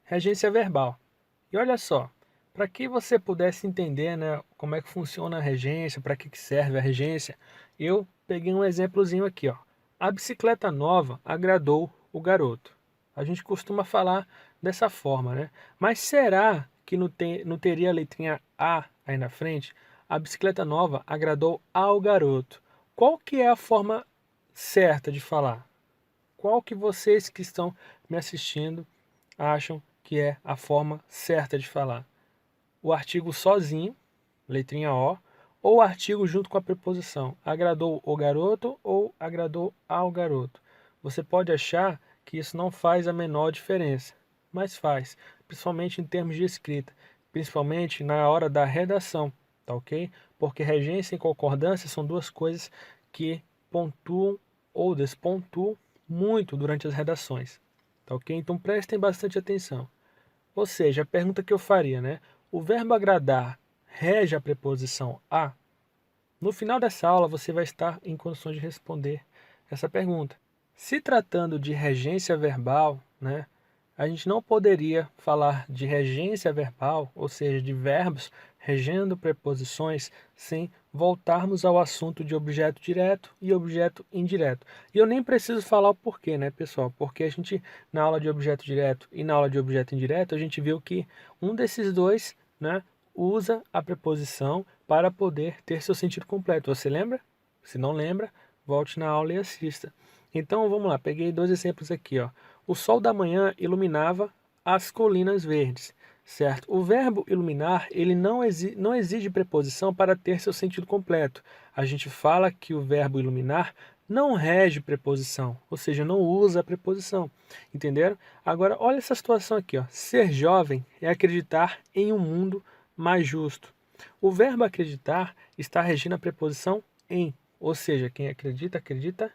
regência verbal. E olha só, para que você pudesse entender, né, como é que funciona a regência, para que serve a regência, eu peguei um exemplozinho aqui, ó. A bicicleta nova agradou o garoto. A gente costuma falar dessa forma, né? Mas será que não teria a letrinha A aí na frente? A bicicleta nova agradou ao garoto. Qual que é a forma certa de falar? Qual que vocês que estão me assistindo acham que é a forma certa de falar? O artigo sozinho, letrinha O, ou o artigo junto com a preposição? Agradou o garoto ou agradou ao garoto? Você pode achar que isso não faz a menor diferença, mas faz, principalmente em termos de escrita, principalmente na hora da redação, tá ok? Porque regência e concordância são duas coisas que pontuam ou despontuam muito durante as redações, tá ok? Então prestem bastante atenção. Ou seja, a pergunta que eu faria, né? O verbo agradar rege a preposição a? No final dessa aula você vai estar em condições de responder essa pergunta. Se tratando de regência verbal, né, a gente não poderia falar de regência verbal, ou seja, de verbos regendo preposições, sem voltarmos ao assunto de objeto direto e objeto indireto. E eu nem preciso falar o porquê, né, pessoal? Porque a gente, na aula de objeto direto e na aula de objeto indireto, a gente viu que um desses dois, né, usa a preposição para poder ter seu sentido completo. Você lembra? Se não lembra, volte na aula e assista. Então vamos lá, peguei dois exemplos aqui, ó. O sol da manhã iluminava as colinas verdes, certo? O verbo iluminar, ele não exige preposição para ter seu sentido completo. A gente fala que o verbo iluminar não rege preposição, ou seja, não usa a preposição, entenderam? Agora, olha essa situação aqui, ó. Ser jovem é acreditar em um mundo mais justo. O verbo acreditar está regindo a preposição em, ou seja, quem acredita, acredita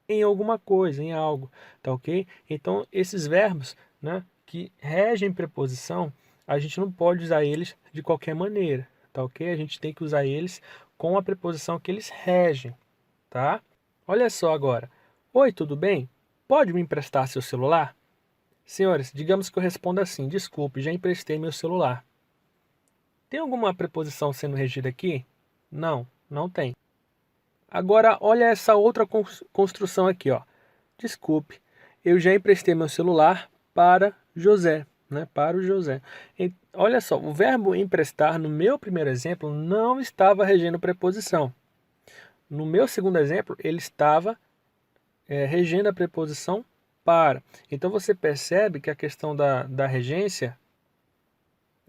em alguma coisa, em algo, tá ok? Então, esses verbos, né, que regem preposição, a gente não pode usar eles de qualquer maneira, tá ok? A gente tem que usar eles com a preposição que eles regem, tá? Olha só agora. Oi, tudo bem? Pode me emprestar seu celular? Senhores, digamos que eu responda assim: desculpe, já emprestei meu celular. Tem alguma preposição sendo regida aqui? Não, não tem. Agora, olha essa outra construção aqui, ó. Desculpe, eu já emprestei meu celular para José, né? Para o José. Olha só, o verbo emprestar no meu primeiro exemplo não estava regendo preposição. No meu segundo exemplo, ele estava regendo a preposição para. Então você percebe que a questão da regência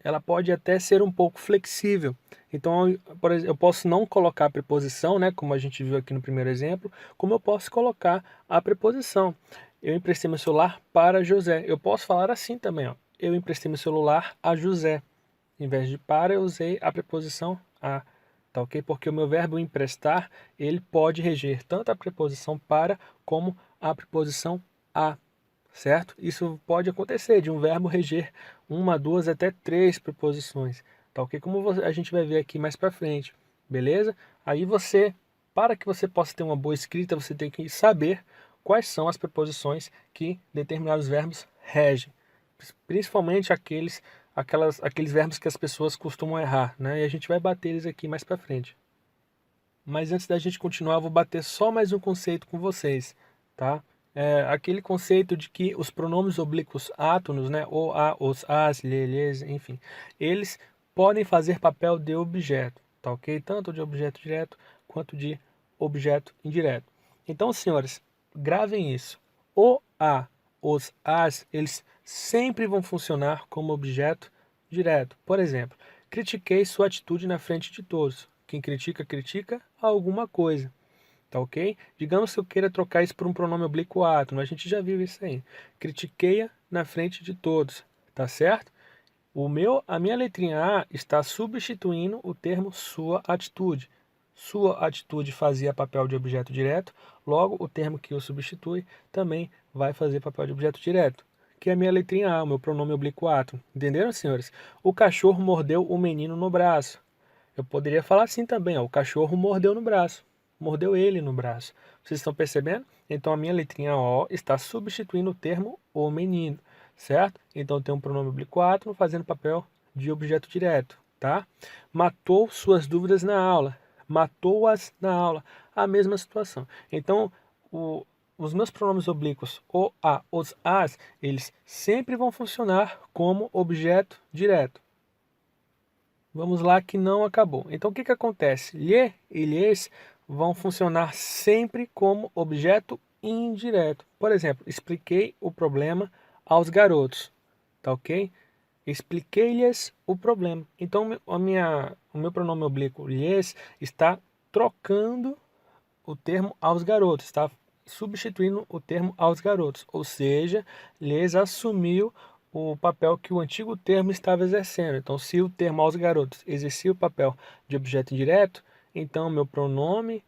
ela pode até ser um pouco flexível. Então, por exemplo, eu posso não colocar a preposição, né, como a gente viu aqui no primeiro exemplo, como eu posso colocar a preposição. Eu emprestei meu celular para José. Eu posso falar assim também, ó. Eu emprestei meu celular a José. Em vez de para, eu usei a preposição a, tá ok? Porque o meu verbo emprestar, ele pode reger tanto a preposição para como a preposição a, certo? Isso pode acontecer de um verbo reger uma, duas, até três preposições, tá ok? Como a gente vai ver aqui mais para frente, beleza? Aí você, para que você possa ter uma boa escrita, você tem que saber quais são as preposições que determinados verbos regem, principalmente aqueles verbos que as pessoas costumam errar, né? E a gente vai bater eles aqui mais para frente. Mas antes da gente continuar, eu vou bater só mais um conceito com vocês, tá? Aquele conceito de que os pronomes oblíquos átonos, né, o, a, os, as, lhe, lhes, enfim, eles podem fazer papel de objeto, tá ok? Tanto de objeto direto quanto de objeto indireto. Então, senhores, gravem isso. O, a, os, as, eles sempre vão funcionar como objeto direto. Por exemplo, critiquei sua atitude na frente de todos. Quem critica, critica alguma coisa. Tá ok? Digamos que eu queira trocar isso por um pronome oblíquo átono. A gente já viu isso aí. Critiquei-a na frente de todos. Tá certo? A minha letrinha A está substituindo o termo sua atitude. Sua atitude fazia papel de objeto direto, logo o termo que o substitui também vai fazer papel de objeto direto, que é a minha letrinha A, o meu pronome oblíquo átono. Entenderam, senhores? O cachorro mordeu o menino no braço. Eu poderia falar assim também, ó, o cachorro mordeu no braço. Mordeu ele no braço. Vocês estão percebendo? Então a minha letrinha O está substituindo o termo o menino. certo? Então tem um pronome oblíquo átomo fazendo papel de objeto direto, tá? Matou suas dúvidas na aula, matou-as na aula, a mesma situação. Então, os meus pronomes oblíquos, o, a, os, as, eles sempre vão funcionar como objeto direto. Vamos lá que não acabou. Então o que acontece? Lhe e lhes vão funcionar sempre como objeto indireto. Por exemplo, expliquei o problema aos garotos, tá ok? Expliquei-lhes o problema. Então o meu pronome oblíquo lhes está trocando o termo aos garotos, está substituindo o termo aos garotos, ou seja, lhes assumiu o papel que o antigo termo estava exercendo. Então, se o termo aos garotos exercia o papel de objeto indireto, então meu pronome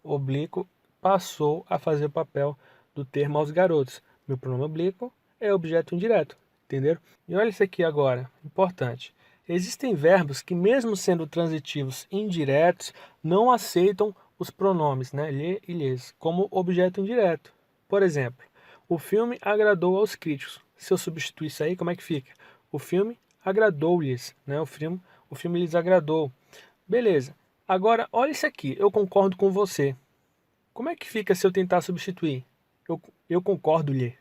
oblíquo passou a fazer o papel do termo aos garotos. Meu pronome oblíquo é objeto indireto, entenderam? E olha isso aqui agora, importante. Existem verbos que, mesmo sendo transitivos indiretos, não aceitam os pronomes, né, lhe e lhes, como objeto indireto. Por exemplo, o filme agradou aos críticos. Se eu substituir isso aí, como é que fica? O filme agradou-lhes, né? O filme lhes agradou. Beleza. Agora, olha isso aqui. Eu concordo com você. Como é que fica se eu tentar substituir? Eu concordo-lhe.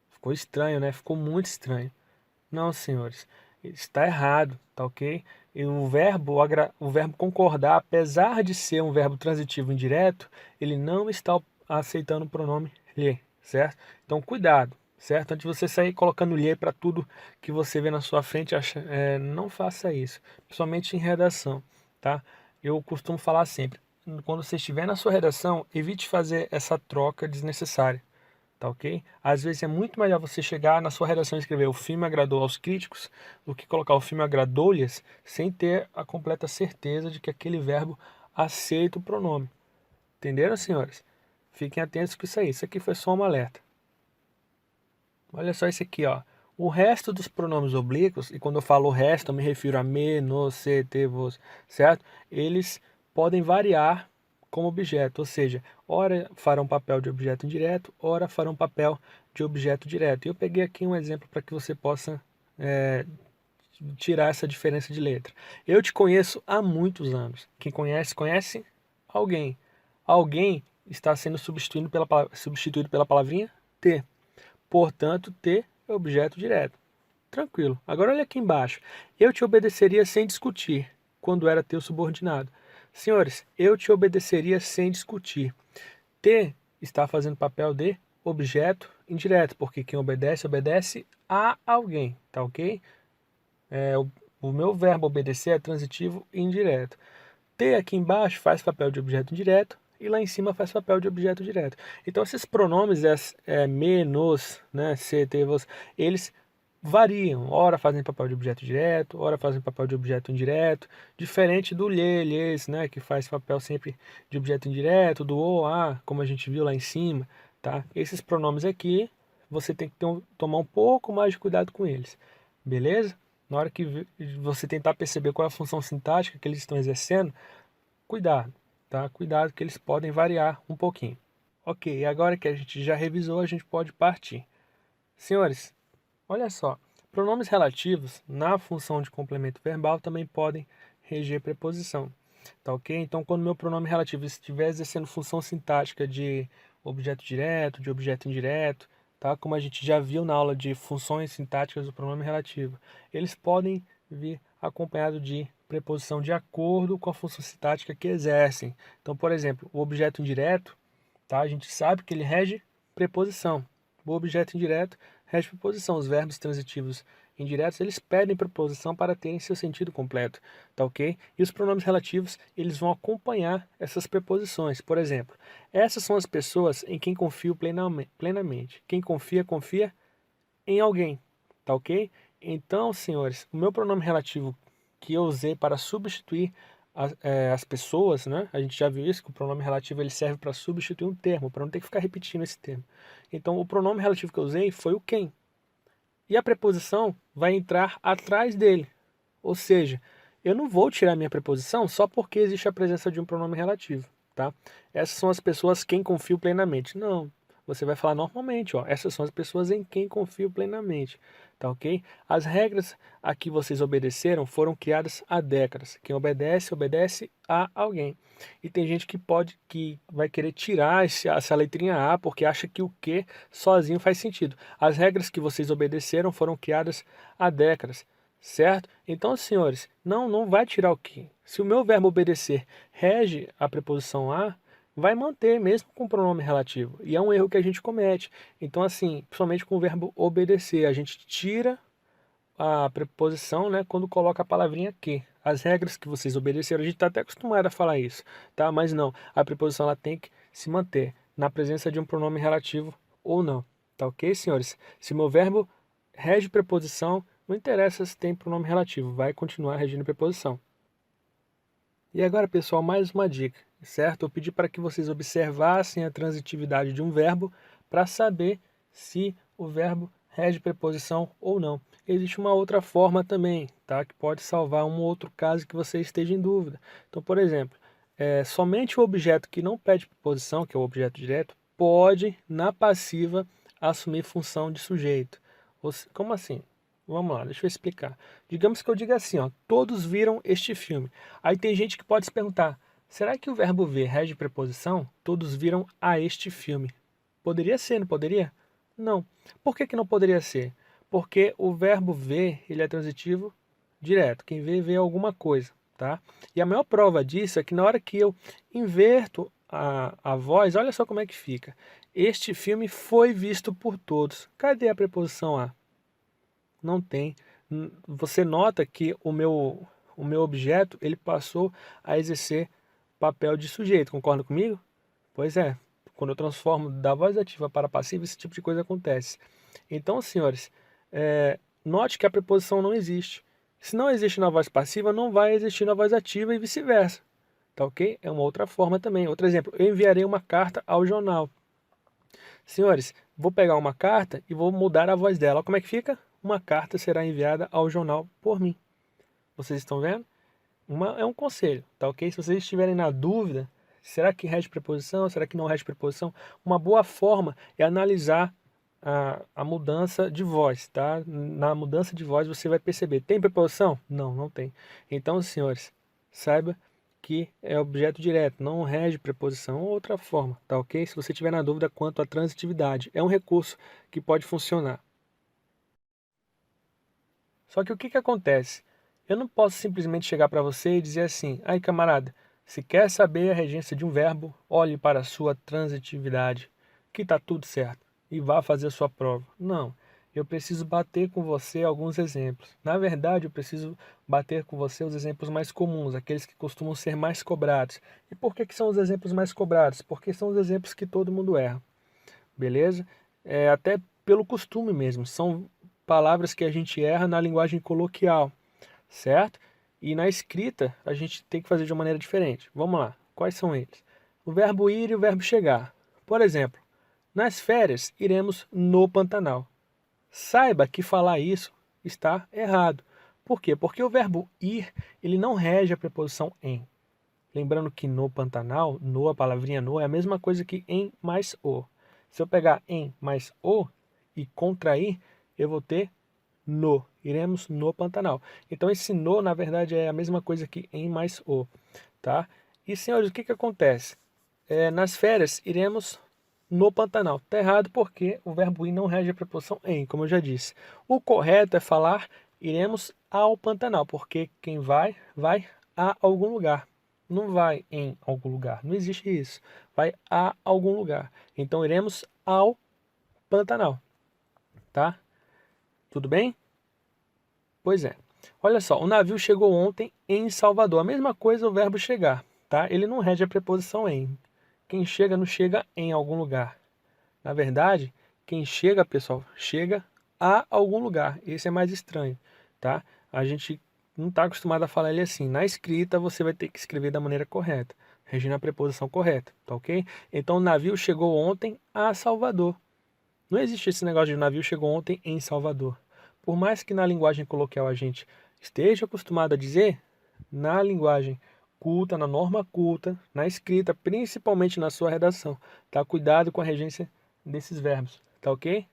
Ficou estranho, né? Ficou muito estranho. Não, senhores, está errado, tá ok? E o verbo concordar, apesar de ser um verbo transitivo indireto, ele não está aceitando o pronome lhe, certo? Então, cuidado, certo? Antes de você sair colocando lhe para tudo que você vê na sua frente, não faça isso, principalmente em redação, tá? Eu costumo falar sempre, quando você estiver na sua redação, evite fazer essa troca desnecessária. Tá ok? Às vezes é muito melhor você chegar na sua redação e escrever o filme agradou aos críticos do que colocar o filme agradou-lhes sem ter a completa certeza de que aquele verbo aceita o pronome. Entenderam, senhores? Fiquem atentos com isso aí. Isso aqui foi só um alerta. Olha só isso aqui, ó. O resto dos pronomes oblíquos, e quando eu falo o resto, eu me refiro a me, no, se, te, vos, certo? Eles podem variar como objeto, ou seja, ora farão papel de objeto indireto, ora farão papel de objeto direto. E eu peguei aqui um exemplo para que você possa tirar essa diferença de letra. Eu te conheço há muitos anos. Quem conhece, conhece alguém. Alguém está sendo substituído pela palavrinha ter. Portanto, ter é objeto direto. Tranquilo. Agora olha aqui embaixo. Eu te obedeceria sem discutir, quando era teu subordinado. Senhores, eu te obedeceria sem discutir. Ter está fazendo papel de objeto indireto, porque quem obedece, obedece a alguém, tá ok? O meu verbo obedecer é transitivo e indireto. Ter aqui embaixo faz papel de objeto indireto e lá em cima faz papel de objeto direto. Então esses pronomes me, nos, né, se, te, vos, eles variam. Ora fazem papel de objeto direto, ora fazem papel de objeto indireto, diferente do lhe, lhes, né, que faz papel sempre de objeto indireto, do o, a, como a gente viu lá em cima, tá? Esses pronomes aqui, você tem que tomar um pouco mais de cuidado com eles, beleza? Na hora que você tentar perceber qual é a função sintática que eles estão exercendo, cuidado, tá? Cuidado que eles podem variar um pouquinho. Ok, agora que a gente já revisou, a gente pode partir. Senhores, olha só, pronomes relativos na função de complemento verbal também podem reger preposição, tá ok? Então, quando meu pronome relativo estiver exercendo função sintática de objeto direto, de objeto indireto, tá? Como a gente já viu na aula de funções sintáticas do pronome relativo, eles podem vir acompanhado de preposição de acordo com a função sintática que exercem. Então, por exemplo, o objeto indireto, tá? A gente sabe que ele rege preposição. O objeto indireto rege preposição. Os verbos transitivos indiretos, eles pedem preposição para terem seu sentido completo, tá ok? E os pronomes relativos, eles vão acompanhar essas preposições. Por exemplo, essas são as pessoas em quem confio plenamente. Quem confia, confia em alguém, tá ok? Então, senhores, o meu pronome relativo que eu usei para substituir as pessoas, né? A gente já viu isso, que o pronome relativo ele serve para substituir um termo, para não ter que ficar repetindo esse termo. Então, o pronome relativo que eu usei foi o quem. E a preposição vai entrar atrás dele. Ou seja, eu não vou tirar minha preposição só porque existe a presença de um pronome relativo, tá? Essas são as pessoas quem confio plenamente. Não. você vai falar normalmente, ó, essas são as pessoas em quem confio plenamente, tá ok? As regras a que vocês obedeceram foram criadas há décadas. Quem obedece, obedece a alguém. E tem gente que vai querer tirar essa letrinha A porque acha que o que sozinho faz sentido. As regras que vocês obedeceram foram criadas há décadas, certo? Então, senhores, não vai tirar o que. Se o meu verbo obedecer rege a preposição a, vai manter mesmo com o pronome relativo. E é um erro que a gente comete. Então, assim, principalmente com o verbo obedecer, a gente tira a preposição, né, quando coloca a palavrinha que. As regras que vocês obedeceram, a gente está até acostumado a falar isso, tá? Mas não, a preposição ela tem que se manter na presença de um pronome relativo ou não, tá ok, senhores? Se o meu verbo rege preposição, não interessa se tem pronome relativo, vai continuar regindo preposição. E agora, pessoal, mais uma dica, certo? Eu pedi para que vocês observassem a transitividade de um verbo para saber se o verbo rege preposição ou não. Existe uma outra forma também, tá? Que pode salvar um outro caso que você esteja em dúvida. Então, por exemplo, somente o objeto que não pede preposição, que é o objeto direto, pode, na passiva, assumir função de sujeito. Como assim? Vamos lá, deixa eu explicar. Digamos que eu diga assim, ó, todos viram este filme. Aí tem gente que pode se perguntar, será que o verbo ver rege preposição? Todos viram a este filme. Poderia ser, não poderia? Não. Por que que não poderia ser? Porque o verbo ver, ele é transitivo direto. Quem vê, vê alguma coisa, tá? E a maior prova disso é que na hora que eu inverto a voz, olha só como é que fica. Este filme foi visto por todos. Cadê a preposição a? Não tem. Você nota que o meu objeto ele passou a exercer papel de sujeito, concorda comigo? Pois é, quando eu transformo da voz ativa para passiva, esse tipo de coisa acontece. Então, senhores, note que a preposição não existe. Se não existe na voz passiva, não vai existir na voz ativa e vice-versa. Tá ok? É uma outra forma também. Outro exemplo, eu enviarei uma carta ao jornal. Senhores, vou pegar uma carta e vou mudar a voz dela. Olha como é que fica? Uma carta será enviada ao jornal por mim. Vocês estão vendo? É um conselho, tá ok? Se vocês estiverem na dúvida, será que rege preposição? Será que não rege preposição? Uma boa forma é analisar a mudança de voz, tá? Na mudança de voz você vai perceber, tem preposição? Não, não tem. Então, senhores, saiba que é objeto direto, não rege preposição ou outra forma, tá ok? Se você tiver na dúvida quanto à transitividade, é um recurso que pode funcionar. Só que o que acontece? Eu não posso simplesmente chegar para você e dizer assim, ai camarada, se quer saber a regência de um verbo, olhe para a sua transitividade, que está tudo certo, e vá fazer a sua prova. Não, eu preciso bater com você alguns exemplos. Na verdade, eu preciso bater com você os exemplos mais comuns, aqueles que costumam ser mais cobrados. E por que são os exemplos mais cobrados? Porque são os exemplos que todo mundo erra, beleza? Até pelo costume mesmo, são palavras que a gente erra na linguagem coloquial, certo? E na escrita a gente tem que fazer de uma maneira diferente. Vamos lá, quais são eles? O verbo ir e o verbo chegar. Por exemplo, nas férias iremos no Pantanal. Saiba que falar isso está errado. Por quê? Porque o verbo ir, ele não rege a preposição em. Lembrando que no Pantanal, no, a palavrinha no, é a mesma coisa que em mais o. Se eu pegar em mais o e contrair, eu vou ter no. Iremos no Pantanal. Então esse no, na verdade, é a mesma coisa que em mais o. Tá? E, senhores, o que acontece? Nas férias, iremos no Pantanal. Está errado porque o verbo ir não rege a preposição em, como eu já disse. O correto é falar iremos ao Pantanal, porque quem vai, vai a algum lugar. Não vai em algum lugar, não existe isso. Vai a algum lugar. Então iremos ao Pantanal, tá? Tudo bem? Pois é. Olha só, o navio chegou ontem em Salvador. A mesma coisa o verbo chegar, tá? Ele não rege a preposição em. Quem chega não chega em algum lugar. Na verdade, quem chega, pessoal, chega a algum lugar. Esse é mais estranho, tá? A gente não está acostumado a falar ele assim. Na escrita, você vai ter que escrever da maneira correta, regindo a preposição correta, tá ok? Então, o navio chegou ontem a Salvador. Não existe esse negócio de o navio chegou ontem em Salvador. Por mais que na linguagem coloquial a gente esteja acostumado a dizer, na linguagem culta, na norma culta, na escrita, principalmente na sua redação, tá? Cuidado com a regência desses verbos, tá ok?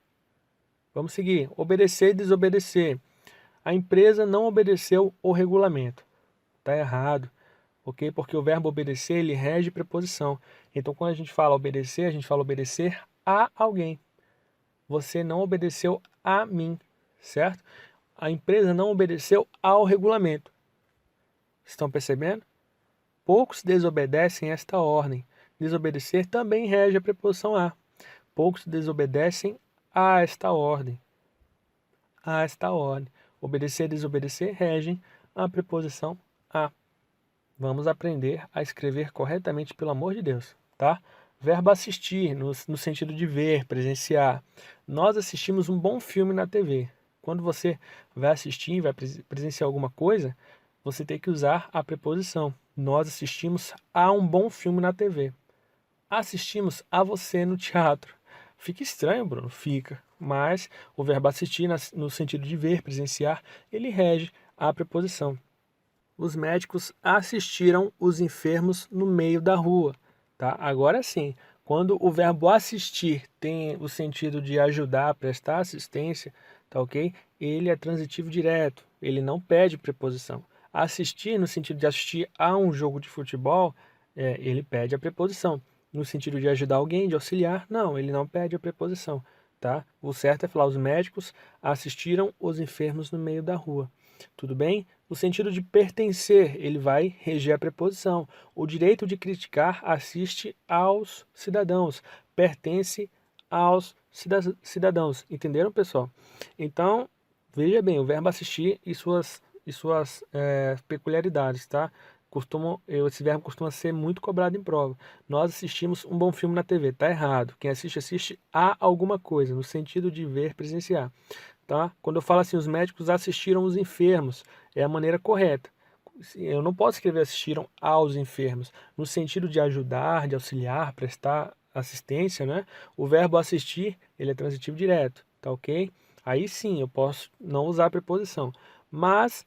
Vamos seguir. Obedecer e desobedecer. A empresa não obedeceu o regulamento. Tá errado, ok? Porque o verbo obedecer, ele rege preposição. Então, quando a gente fala obedecer a alguém. Você não obedeceu a mim, certo? A empresa não obedeceu ao regulamento. Estão percebendo? Poucos desobedecem esta ordem. Desobedecer também rege a preposição a. Poucos desobedecem a esta ordem. A esta ordem. Obedecer e desobedecer regem a preposição a. Vamos aprender a escrever corretamente, pelo amor de Deus, tá? Verbo assistir, no sentido de ver, presenciar. Nós assistimos um bom filme na TV. Quando você vai assistir, vai presenciar alguma coisa, você tem que usar a preposição. Nós assistimos a um bom filme na TV. Assistimos a você no teatro. Fica estranho, Bruno? Fica. Mas o verbo assistir, no sentido de ver, presenciar, ele rege a preposição. Os médicos assistiram os enfermos no meio da rua, tá? Agora sim, quando o verbo assistir tem o sentido de ajudar, prestar assistência, tá ok? Ele é transitivo direto, ele não pede preposição. Assistir, no sentido de assistir a um jogo de futebol, ele pede a preposição. No sentido de ajudar alguém, de auxiliar, não, ele não pede a preposição, tá? O certo é falar os médicos assistiram os enfermos no meio da rua. Tudo bem? No sentido de pertencer, ele vai reger a preposição. O direito de criticar assiste aos cidadãos, pertence aos cidadãos. Entenderam, pessoal? Então, veja bem, o verbo assistir e suas peculiaridades, tá? Esse verbo costuma ser muito cobrado em prova. Nós assistimos um bom filme na TV. Tá errado. Quem assiste, assiste a alguma coisa, no sentido de ver, presenciar. Tá? Quando eu falo assim, os médicos assistiram os enfermos, é a maneira correta. Eu não posso escrever assistiram aos enfermos, no sentido de ajudar, de auxiliar, prestar assistência, né? O verbo assistir, ele é transitivo direto, tá ok? Aí sim, eu posso não usar a preposição. Mas,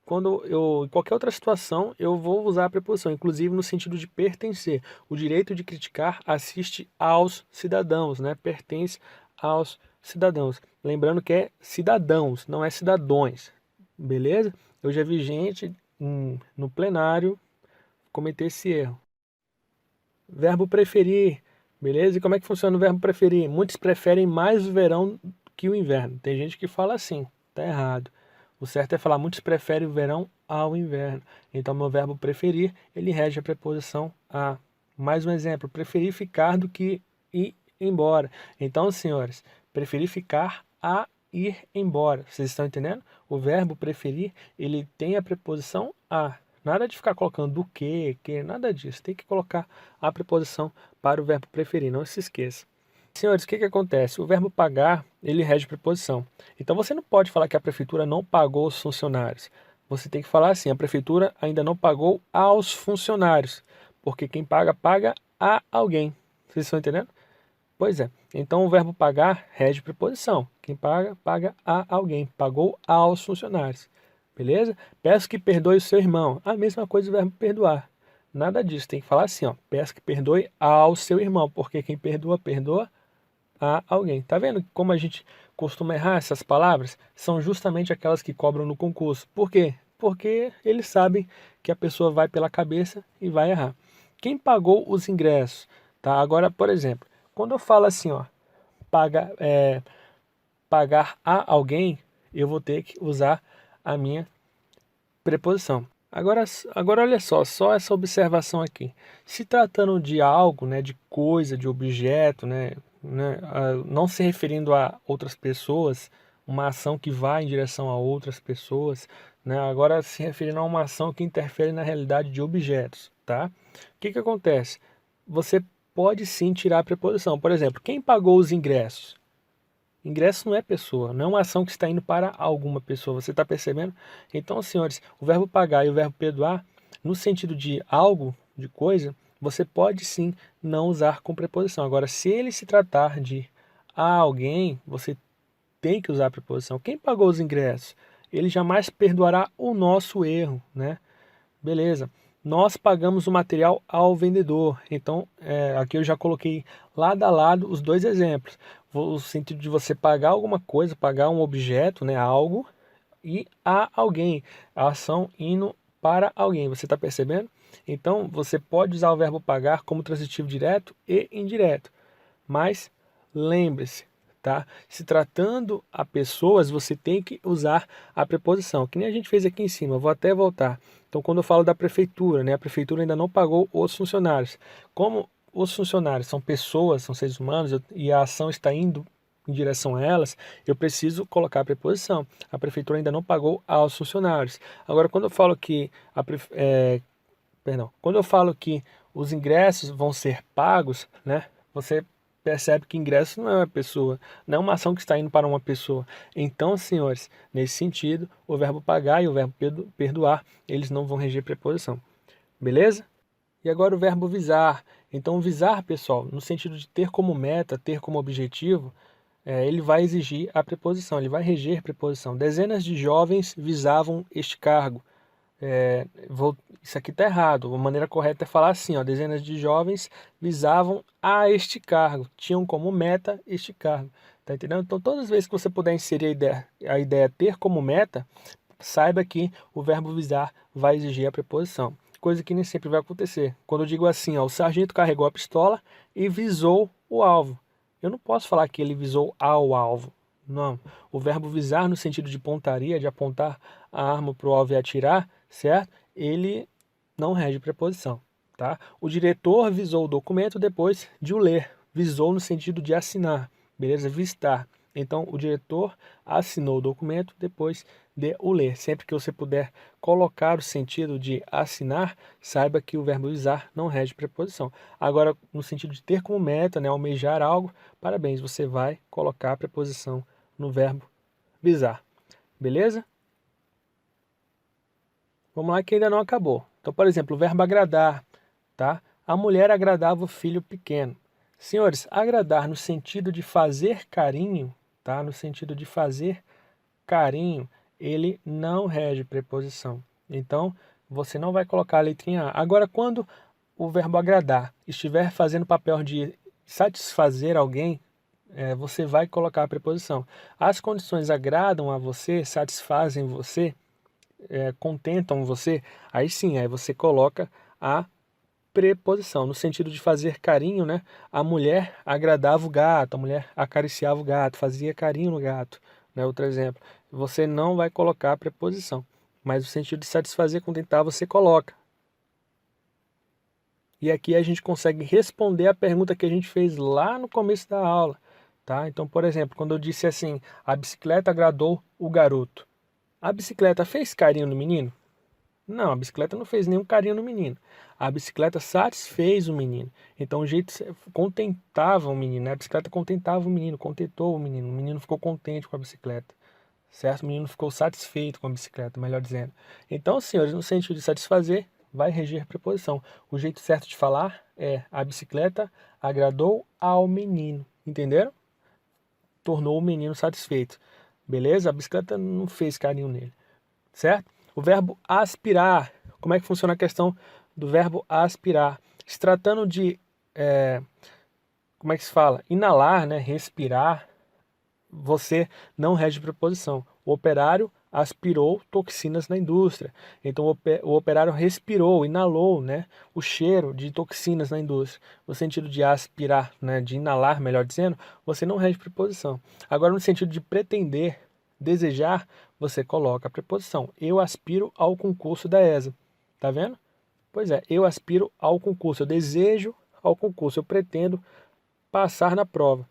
em qualquer outra situação, eu vou usar a preposição, inclusive no sentido de pertencer. O direito de criticar assiste aos cidadãos, né? Pertence aos cidadãos. Lembrando que é cidadãos, não é cidadões, beleza? Eu já vi gente no plenário cometer esse erro. Verbo preferir, beleza? E como é que funciona o verbo preferir? Muitos preferem mais o verão que o inverno. Tem gente que fala assim, tá errado. O certo é falar muitos preferem o verão ao inverno. Então, meu verbo preferir, ele rege a preposição a. Mais um exemplo, preferir ficar do que ir embora. Então, senhores, preferir ficar a ir embora. Vocês estão entendendo? O verbo preferir, ele tem a preposição a. Nada de ficar colocando do que, nada disso. Tem que colocar a preposição para o verbo preferir, não se esqueça. Senhores, o que acontece? O verbo pagar, ele rege preposição. Então você não pode falar que a prefeitura não pagou os funcionários. Você tem que falar assim, a prefeitura ainda não pagou aos funcionários. Porque quem paga, paga a alguém. Vocês estão entendendo? Pois é. Então o verbo pagar rege preposição. Quem paga, paga a alguém. Pagou aos funcionários. Beleza? Peço que perdoe o seu irmão. A mesma coisa o verbo perdoar. Nada disso. Tem que falar assim, ó. Peço que perdoe ao seu irmão. Porque quem perdoa, perdoa a alguém. Tá vendo como a gente costuma errar essas palavras? São justamente aquelas que cobram no concurso. Por quê? Porque eles sabem que a pessoa vai pela cabeça e vai errar. Quem pagou os ingressos? Tá? Agora, por exemplo, quando eu falo assim, ó, pagar a alguém, eu vou ter que usar a minha preposição. Agora olha só essa observação aqui. Se tratando de algo, né, de coisa, de objeto, né, não se referindo a outras pessoas, uma ação que vai em direção a outras pessoas, né, agora se referindo a uma ação que interfere na realidade de objetos, tá? O que acontece? Você pode sim tirar a preposição. Por exemplo, quem pagou os ingressos? Ingresso não é pessoa, não é uma ação que está indo para alguma pessoa, você está percebendo? Então, senhores, o verbo pagar e o verbo perdoar, no sentido de algo, de coisa, você pode sim não usar com preposição. Agora, se ele se tratar de alguém, você tem que usar a preposição. Quem pagou os ingressos? Ele jamais perdoará o nosso erro, né? Beleza. nós pagamos o material ao vendedor. Então, aqui eu já coloquei lado a lado os dois exemplos. O sentido de você pagar alguma coisa, pagar um objeto, né, algo, e a alguém. A ação indo para alguém. Você está percebendo? Então, você pode usar o verbo pagar como transitivo direto e indireto. Mas lembre-se, tá? Se tratando a pessoas, você tem que usar a preposição, que nem a gente fez aqui em cima. Eu vou até voltar. Então, quando eu falo da prefeitura, né? A prefeitura ainda não pagou os funcionários. Como os funcionários são pessoas, são seres humanos, e a ação está indo em direção a elas, eu preciso colocar a preposição. A prefeitura ainda não pagou aos funcionários. Agora, quando eu falo que quando eu falo que os ingressos vão ser pagos, né? Você percebe que ingresso não é uma pessoa, não é uma ação que está indo para uma pessoa. Então, senhores, nesse sentido, o verbo pagar e o verbo perdoar, eles não vão reger preposição. Beleza? E agora o verbo visar. Então, visar, pessoal, no sentido de ter como meta, ter como objetivo, ele vai exigir a preposição, ele vai reger preposição. Dezenas de jovens visavam este cargo. Isso aqui está errado. A maneira correta é falar assim, ó, dezenas de jovens visavam a este cargo, tinham como meta este cargo. Tá entendendo? Então, todas as vezes que você puder inserir a ideia ter como meta, saiba que o verbo visar vai exigir a preposição. Coisa que nem sempre vai acontecer. Quando eu digo assim, ó, o sargento carregou a pistola e visou o alvo. Eu não posso falar que ele visou ao alvo. Não. O verbo visar no sentido de pontaria, de apontar a arma para o alvo e atirar, certo? Ele não rege preposição, tá? O diretor visou o documento depois de o ler. Visou no sentido de assinar, beleza? Vistar. Então, o diretor assinou o documento depois de o ler. Sempre que você puder colocar o sentido de assinar, saiba que o verbo visar não rege preposição. Agora, no sentido de ter como meta, né, almejar algo, parabéns, você vai colocar a preposição no verbo visar. Beleza? Vamos lá que ainda não acabou. Então, por exemplo, o verbo agradar, tá? A mulher agradava o filho pequeno. Senhores, agradar no sentido de fazer carinho, tá? No sentido de fazer carinho, ele não rege preposição. Então, você não vai colocar a letrinha A. Agora, quando o verbo agradar estiver fazendo o papel de satisfazer alguém, você vai colocar a preposição. As condições agradam a você, satisfazem você, contentam você, aí sim, aí você coloca a preposição, no sentido de fazer carinho, né? A mulher agradava o gato, a mulher acariciava o gato, fazia carinho no gato, né? Outro exemplo. Você não vai colocar a preposição, mas no sentido de satisfazer, contentar, você coloca. E aqui a gente consegue responder a pergunta que a gente fez lá no começo da aula, tá? Então, por exemplo, quando eu disse assim, a bicicleta agradou o garoto. A bicicleta fez carinho no menino? Não, a bicicleta não fez nenhum carinho no menino. A bicicleta satisfez o menino. Então o jeito contentava o menino, né? A bicicleta contentava o menino, contentou o menino. O menino ficou contente com a bicicleta, certo? O menino ficou satisfeito com a bicicleta, melhor dizendo. Então, senhores, no sentido de satisfazer, vai reger a preposição. O jeito certo de falar é a bicicleta agradou ao menino. Entenderam? Tornou o menino satisfeito. Beleza? A bicicleta não fez carinho nele, certo? O verbo aspirar. Como é que funciona a questão do verbo aspirar? Se tratando de, como é que se fala? Inalar, né? Respirar, você não rege preposição. O operário aspirou toxinas na indústria. Então o operário respirou, inalou, né, o cheiro de toxinas na indústria. No sentido de aspirar, né, de inalar, melhor dizendo, você não rege preposição. Agora no sentido de pretender, desejar, você coloca a preposição. Eu aspiro ao concurso da ESA. Tá vendo? Pois é, eu aspiro ao concurso, eu desejo ao concurso, eu pretendo passar na prova.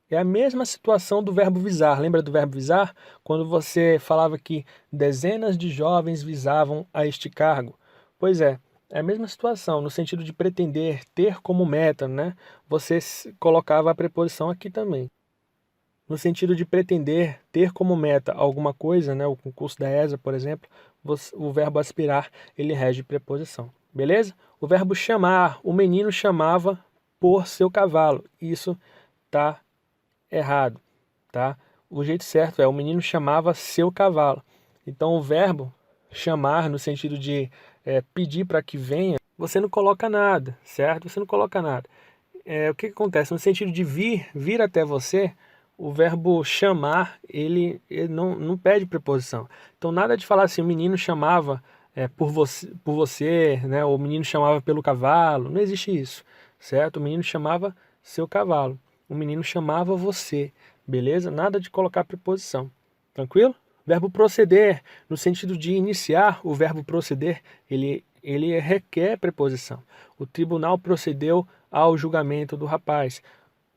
É a mesma situação do verbo visar. Lembra do verbo visar? Quando você falava que dezenas de jovens visavam a este cargo. Pois é a mesma situação, no sentido de pretender, ter como meta, né? Você colocava a preposição aqui também. No sentido de pretender, ter como meta alguma coisa, né? O concurso da ESA, por exemplo, o verbo aspirar, ele rege preposição. Beleza? O verbo chamar, o menino chamava por seu cavalo. Isso tá errado, tá? O jeito certo é o menino chamava seu cavalo. Então o verbo chamar no sentido de pedir para que venha, você não coloca nada, certo? Você não coloca nada. O que acontece? No sentido de vir até você, o verbo chamar, ele não pede preposição. Então nada de falar assim, o menino chamava por você, né? Ou o menino chamava pelo cavalo, não existe isso, certo? O menino chamava seu cavalo, o menino chamava você, beleza? Nada de colocar preposição, tranquilo? Verbo proceder, no sentido de iniciar, o verbo proceder, ele requer preposição. O tribunal procedeu ao julgamento do rapaz.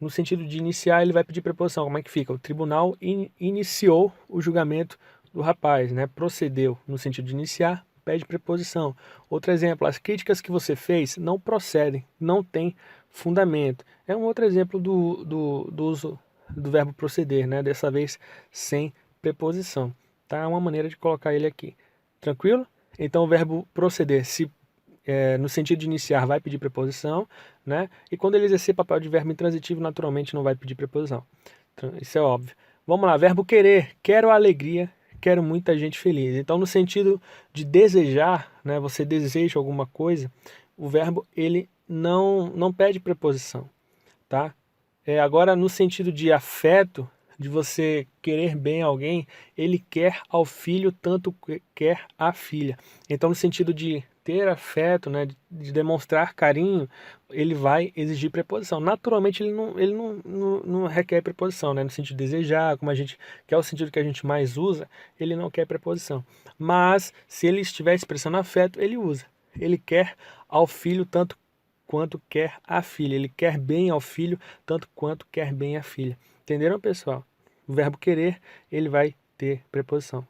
No sentido de iniciar, ele vai pedir preposição. Como é que fica? O tribunal iniciou o julgamento do rapaz, né? Procedeu, no sentido de iniciar, pede preposição. Outro exemplo, as críticas que você fez não procedem, não tem fundamento. É um outro exemplo do uso do verbo proceder, né? Dessa vez sem preposição. Tá? É uma maneira de colocar ele aqui. Tranquilo? Então o verbo proceder, se no sentido de iniciar, vai pedir preposição, né? E quando ele exercer papel de verbo intransitivo, naturalmente não vai pedir preposição. Então, isso é óbvio. Vamos lá, verbo querer. Quero alegria, quero muita gente feliz. Então, no sentido de desejar, né? Você deseja alguma coisa, o verbo ele não pede preposição, tá? Agora, no sentido de afeto, de você querer bem a alguém, ele quer ao filho tanto quer a filha. Então, no sentido de ter afeto, né, de demonstrar carinho, ele vai exigir preposição. Naturalmente, ele não requer preposição, né, no sentido de desejar, como a gente, que é o sentido que a gente mais usa, ele não quer preposição. Mas, se ele estiver expressando afeto, ele usa. Ele quer ao filho tanto quanto quer a filha. Ele quer bem ao filho, tanto quanto quer bem a filha. Entenderam, pessoal? O verbo querer, ele vai ter preposição.